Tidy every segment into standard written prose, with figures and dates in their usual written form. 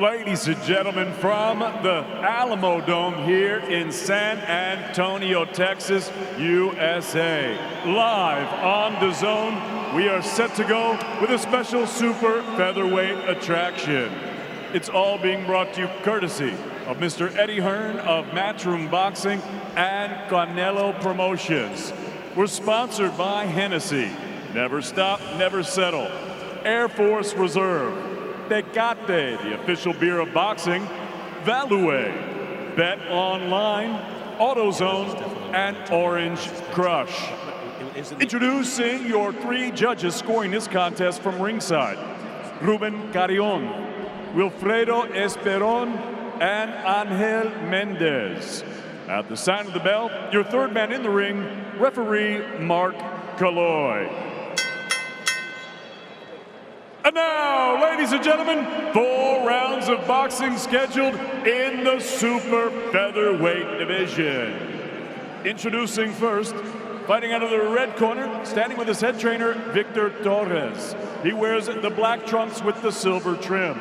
Ladies and gentlemen, from the Alamo Dome here in San Antonio, Texas, USA, live on Dazn, we are set to go with a special super featherweight attraction. It's all being brought to you courtesy of Mr. Eddie Hearn of Matchroom Boxing and Canelo Promotions. We're sponsored by Hennessy, Never Stop, Never Settle, Air Force Reserve, Tecate, the official beer of boxing, Value, Bet Online, AutoZone, and Orange Crush. Introducing your three judges scoring this contest from ringside: Ruben Carrion, Wilfredo Esperon, and Angel Mendez. At the sign of the bell, your third man in the ring, referee Marc Castro. And now, ladies and gentlemen, 4 rounds of boxing scheduled in the super featherweight division. Introducing first, fighting out of the red corner, standing with his head trainer, Victor Torres. He wears the black trunks with the silver trim.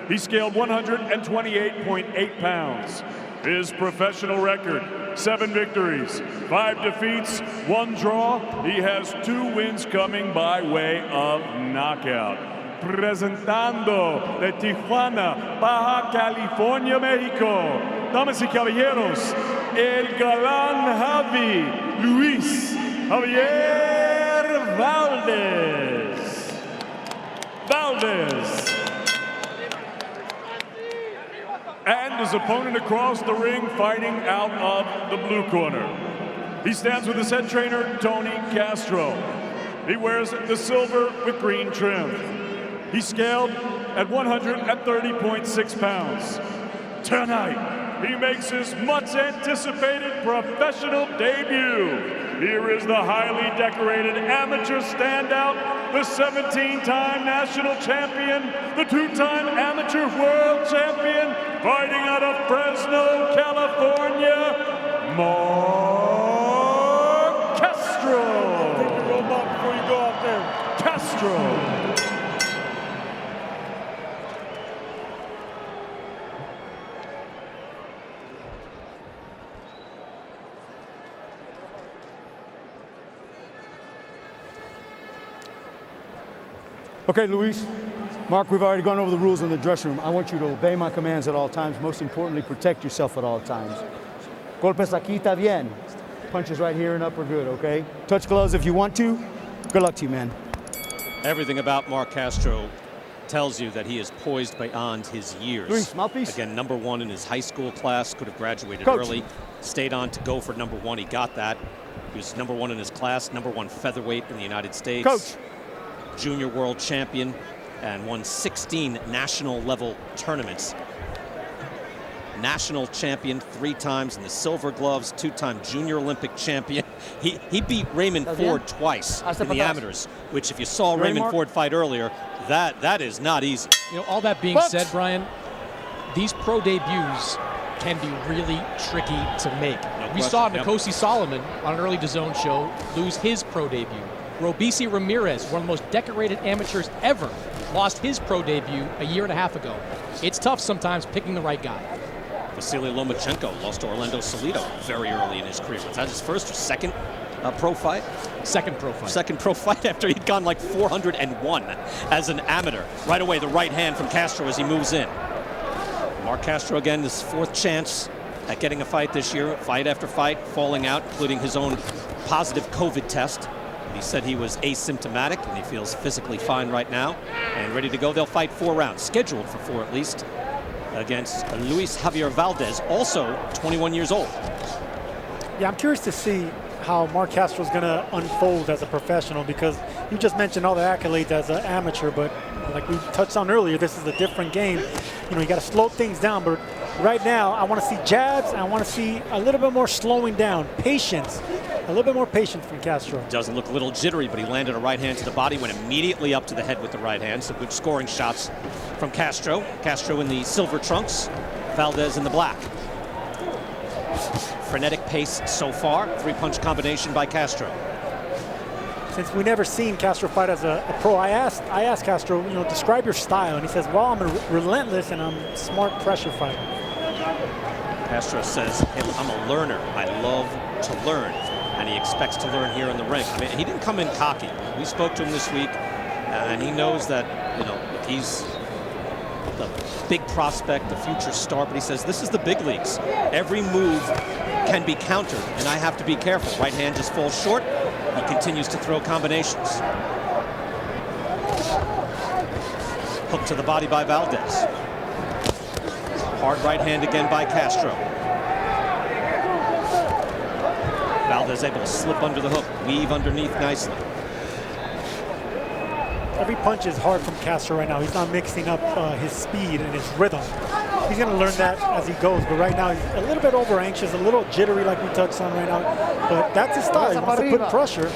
He scaled 128.8 pounds. His professional record: 7 victories, 5 defeats, 1 draw. He has 2 wins coming by way of knockout. Presentando de Tijuana, Baja California, México, damas y caballeros, el galán Javier Valdes. And his opponent across the ring, fighting out of the blue corner. He stands with his head trainer, Tony Castro. He wears the silver with green trim. He scaled at 130.6 pounds. Tonight, he makes his much-anticipated professional debut. Here is the highly decorated amateur standout, the 17-time national champion, the 2-time amateur world champion, fighting out of Fresno, California, Marc Castro. Take your robot before you go out there. Castro. Okay, Luis. Mark, we've already gone over the rules in the dressing room. I want you to obey my commands at all times. Most importantly, protect yourself at all times. Golpes aquí, está bien. Punches right here and up are good, okay? Touch gloves if you want to. Good luck to you, man. Everything about Marc Castro tells you that he is poised beyond his years. Luis, mouthpiece. Again, #1 in his high school class, could have graduated Coach. early, stayed on to go for #1. He got that. He was #1 in his class, #1 featherweight in the United States. Coach. Junior world champion, and won 16 national level tournaments. National champion 3 times in the silver gloves, 2-time junior Olympic champion. He beat Raymond Ford twice in the amateurs, which if you saw Raymond Ford fight earlier, that is not easy. You know, all that being said, Brian, these pro debuts can be really tricky to make. We saw Nkosi Solomon on an early DAZN show lose his pro debut. Robeisy Ramirez, one of the most decorated amateurs ever, lost his pro debut a year and a half ago. It's tough sometimes picking the right guy. Vasily Lomachenko lost to Orlando Salido very early in his career. Was that his first or second pro fight? Second pro fight. Second pro fight after he'd gone like 401 as an amateur. Right away, the right hand from Castro as he moves in. Marc Castro, again, his 4th chance at getting a fight this year. Fight after fight, falling out, including his own positive COVID test. He said he was asymptomatic, and he feels physically fine right now and ready to go. They'll fight 4 rounds, scheduled for 4 at least, against Luis Javier Valdes, also 21 years old. Yeah, I'm curious to see how Marc Castro is going to unfold as a professional, because you just mentioned all the accolades as an amateur, but like we touched on earlier, this is a different game. You know, you got to slow things down, but right now I want to see jabs, and I want to see a little bit more slowing down, patience. A little bit more patience from Castro. Doesn't look a little jittery, but he landed a right hand to the body, went immediately up to the head with the right hand. Some good scoring shots from Castro. Castro in the silver trunks, Valdes in the black. Frenetic pace so far. 3-punch combination by Castro. since we never seen Castro fight as a pro, I asked Castro, describe your style, and he says, well, I'm relentless and I'm a smart pressure fighter. Castro says, hey, I'm a learner. I love to learn. And he expects to learn here in the ring. I mean, he didn't come in cocky. We spoke to him this week, and he knows that, he's the big prospect, the future star, but he says, this is the big leagues. Every move can be countered, and I have to be careful. Right hand just falls short. He continues to throw combinations. Hook to the body by Valdes. Hard right hand again by Castro. Valdes able to slip under the hook, weave underneath nicely. Every punch is hard from Castro right now. He's not mixing up his speed and his rhythm. He's going to learn that as he goes, but right now he's a little bit over anxious, a little jittery like we touched on right now. But that's his style. He wants to put pressure,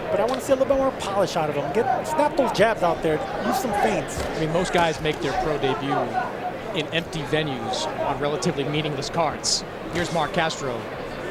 but I want to see a little bit more polish out of him. Snap those jabs out there. Use some feints. I mean, most guys make their pro debut in empty venues on relatively meaningless cards. Here's Marc Castro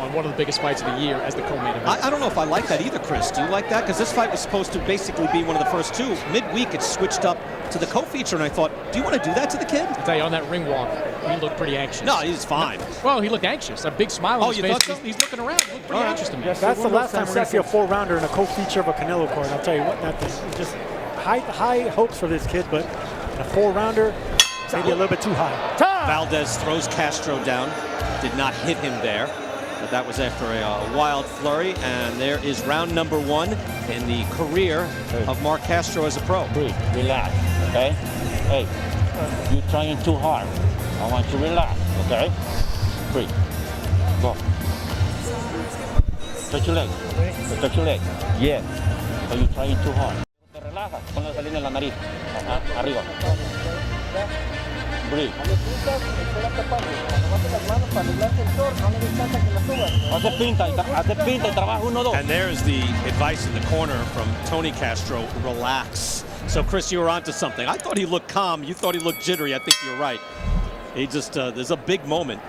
on one of the biggest fights of the year as the co-main event. I don't know if I like that either, Chris. Do you like that? Because this fight was supposed to basically be one of the first two. Midweek, it switched up to the co-feature, and I thought, do you want to do that to the kid? I'll tell you, on that ring walk, he looked pretty anxious. No, he's fine. Well, he looked anxious. A big smile on his face. Thought so? He's looking around. He looked pretty anxious to me. That's the last time we're going to see a 4-rounder in a co-feature of a Canelo card. I'll tell you what, that thing. Just high hopes for this kid, but in a 4-rounder, maybe a little bit too high. Valdez throws Castro down. Did not hit him there. But that was after a wild flurry, and there is round number 1 in the career of Marc Castro as a pro. Breathe, relax, okay? Hey, you're trying too hard. I want you to relax, okay? Breathe. Go. Touch your leg. Touch your leg. Yeah. Are you trying too hard? Te relajas, pon la salida en la nariz. Ajá, arriba. Breathe. And there's the advice in the corner from Tony Castro, relax. So, Chris, you were onto something. I thought he looked calm. You thought he looked jittery. I think you're right. He just, there's a big moment.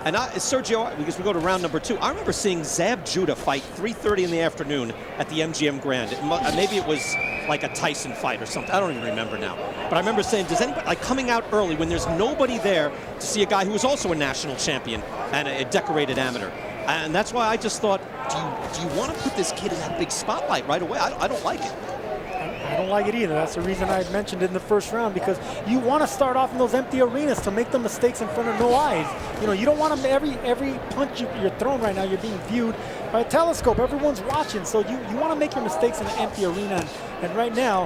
And Sergio, because we go to round number 2, I remember seeing Zab Judah fight 3:30 in the afternoon at the MGM Grand. Maybe it was like a Tyson fight or something. I don't even remember now. But I remember saying, does anybody, like coming out early when there's nobody there to see a guy who was also a national champion and a decorated amateur? And that's why I just thought, do you want to put this kid in that big spotlight right away? I don't like it. I don't like it either. That's the reason I mentioned it in the first round, because you want to start off in those empty arenas to make the mistakes in front of no eyes. You don't want them, every punch you're throwing right now, you're being viewed by a telescope. Everyone's watching, so you want to make your mistakes in an empty arena. And right now,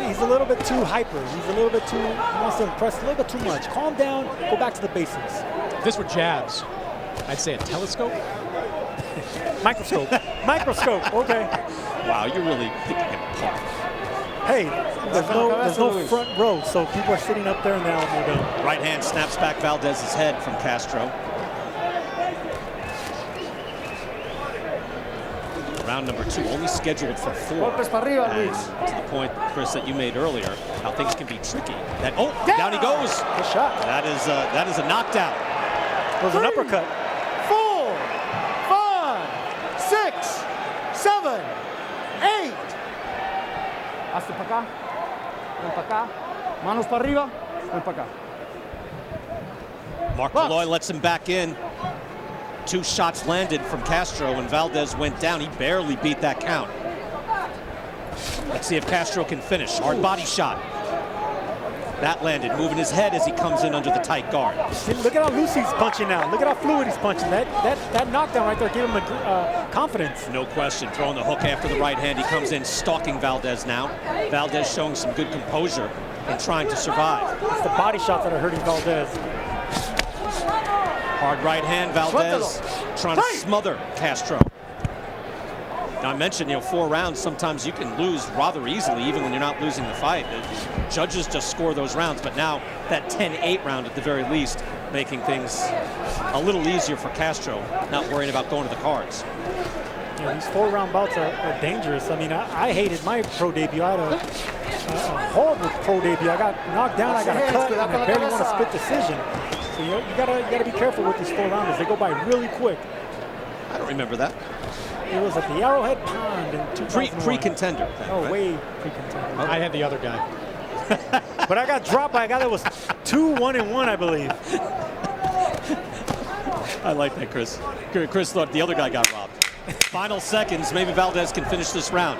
he's a little bit too hyper. He's a little bit too, he wants to impress a little bit too much. Calm down, go back to the basics. If this were jabs, I'd say a telescope. Microscope. Microscope, okay. Wow, you're really picking him apart. Hey, there's no front row, so people are sitting up there in the Alamo Dome. Right hand snaps back Valdez's head from Castro. Round number 2, only scheduled for 4. And to the point, Chris, that you made earlier, how things can be tricky. Down he goes. Good shot. That is a knockdown. It was an uppercut. 4, 5, 6, 7, 8. Hazte para acá, ven para acá, manos para arriba, ven para acá. Mark Malloy lets him back in. 2 shots landed from Castro when Valdez went down. He barely beat that count. Let's see if Castro can finish. Hard body shot. That landed, moving his head as he comes in under the tight guard. Look at how loose he's punching now. Look at how fluid he's punching. That knockdown right there gave him confidence. No question. Throwing the hook after the right hand. He comes in stalking Valdez now. Valdez showing some good composure and trying to survive. It's the body shots that are hurting Valdez. Hard right hand, Valdez trying to smother Castro. Now I mentioned, 4 rounds, sometimes you can lose rather easily, even when you're not losing the fight. The judges just score those rounds, but now that 10-8 round at the very least, making things a little easier for Castro, not worrying about going to the cards. These 4-round bouts are dangerous. I mean, I hated my pro debut. I had a horrible pro debut. I got knocked down, I got a cut, and I barely won a split decision. So you gotta be careful with these 4-rounders. They go by really quick. I don't remember that. It was at the Arrowhead Pond in 2001. Pre-contender. Oh, way pre-contender. I had the other guy. But I got dropped by a guy that was 2-1-1, I believe. I like that, Chris. Chris thought the other guy got robbed. Final seconds, maybe Valdes can finish this round.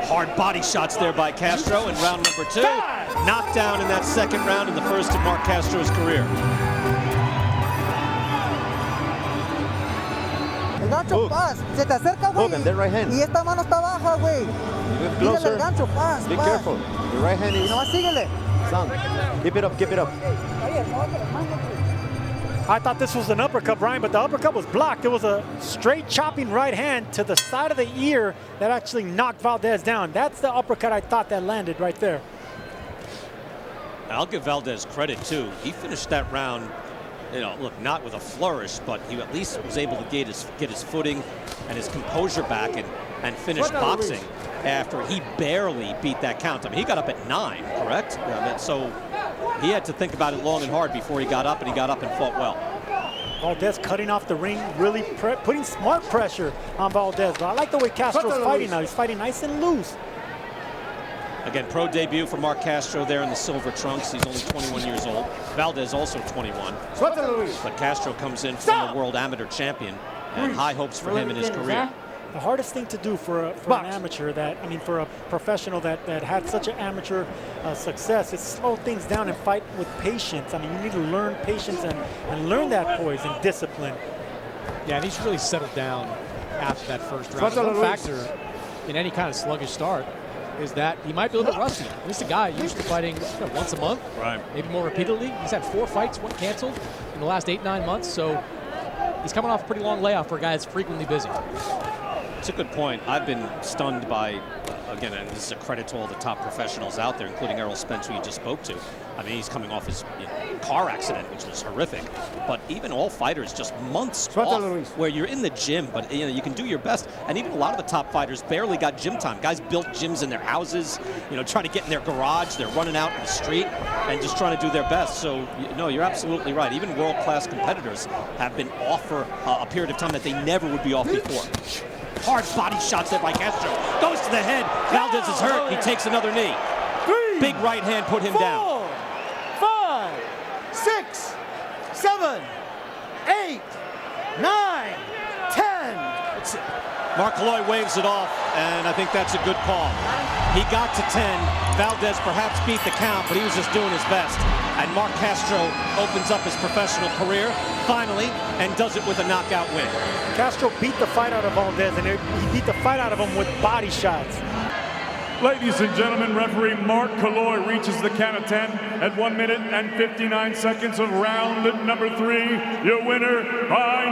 Hard body shots there by Castro in round number 2. Knockdown in that second round in the first of Marc Castro's career. El gancho, paz. Se te acerca, güey. Hook and then right hand. Y esta mano está baja, güey. Move Síguele closer. el gancho, paz, Be paz. careful. Your right hand Y is nomás síguele. sound. Keep it up, keep it up. I thought this was an uppercut, Brian, but the uppercut was blocked. It was a straight chopping right hand to the side of the ear that actually knocked Valdes down. That's the uppercut I thought that landed right there. I'll give Valdes credit, too. He finished that round, you know, look, not with a flourish, but he at least was able to get his footing and his composure back and finish boxing after he barely beat that count. I mean, he got up at 9, correct? I mean, so he had to think about it long and hard before he got up, and he got up and fought well. Valdes cutting off the ring, really putting smart pressure on Valdes. But I like the way Castro's fighting now. He's fighting nice and loose. Again, pro debut for Marc Castro there in the silver trunks. He's only 21 years old. Valdes also 21. But Castro comes in from a world amateur champion, and high hopes for him in his career. The hardest thing to do for an amateur for a professional that had such an amateur success is slow things down and fight with patience. I mean, you need to learn patience and learn that poise and discipline. Yeah, and he's really settled down after that first round. One factor in any kind of sluggish start is that he might be a little bit rusty. This is a guy used to fighting once a month, right? Maybe more repeatedly. He's had 4 fights, 1 canceled in the last 8-9 months, so he's coming off a pretty long layoff for a guy that's frequently busy. It's a good point. I've been stunned by, again, and this is a credit to all the top professionals out there, including Errol Spence, who you just spoke to. I mean, he's coming off his car accident, which was horrific. But even all fighters, just months off, where you're in the gym, but you can do your best. And even a lot of the top fighters barely got gym time. Guys built gyms in their houses, trying to get in their garage. They're running out in the street and just trying to do their best. So, no, you're absolutely right. Even world-class competitors have been off for a period of time that they never would be off before. Hard body shots there by Castro. Goes to the head. Valdes is hurt. He takes another knee. Big right hand put him down. 5, 6, 7, 8, 9, 10. That's it. Marc Castro waves it off, and I think that's a good call. He got to 10. Valdes perhaps beat the count, but he was just doing his best. And Marc Castro opens up his professional career, finally, and does it with a knockout win. Castro beat the fight out of Valdes, and he beat the fight out of him with body shots. Ladies and gentlemen, referee Marc Castro reaches the count of 10 at 1 minute and 59 seconds of round number 3. Your winner by